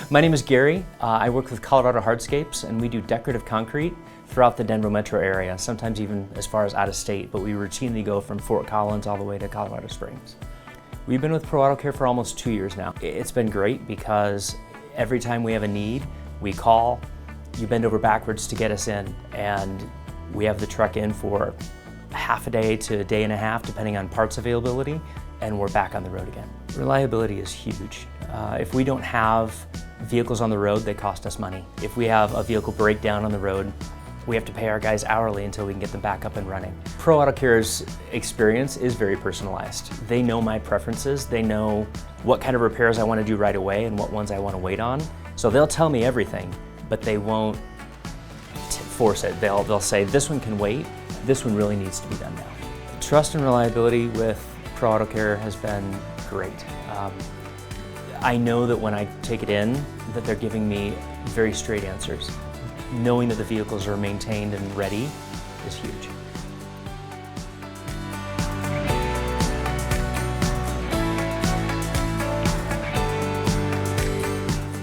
My name is Gary. I work with Colorado Hardscapes, and we do decorative concrete throughout the Denver metro area, sometimes even as far as out of state, but we routinely go from Fort Collins all the way to Colorado Springs. We've been with Pro Auto Care for almost 2 years now. It's been great because every time we have a need, we call, you bend over backwards to get us in, and we have the truck in for half a day to a day and a half, depending on parts availability, and we're back on the road again. Reliability is huge. If we don't have vehicles on the road, they cost us money. If we have a vehicle breakdown on the road, we have to pay our guys hourly until we can get them back up and running. Pro Auto Care's experience is very personalized. They know my preferences. They know what kind of repairs I want to do right away and what ones I want to wait on. So they'll tell me everything, but they won't force it. They'll say, this one can wait, this one really needs to be done now. Trust and reliability with Pro Auto Care has been great. I know that when I take it in, that they're giving me very straight answers. Knowing that the vehicles are maintained and ready is huge.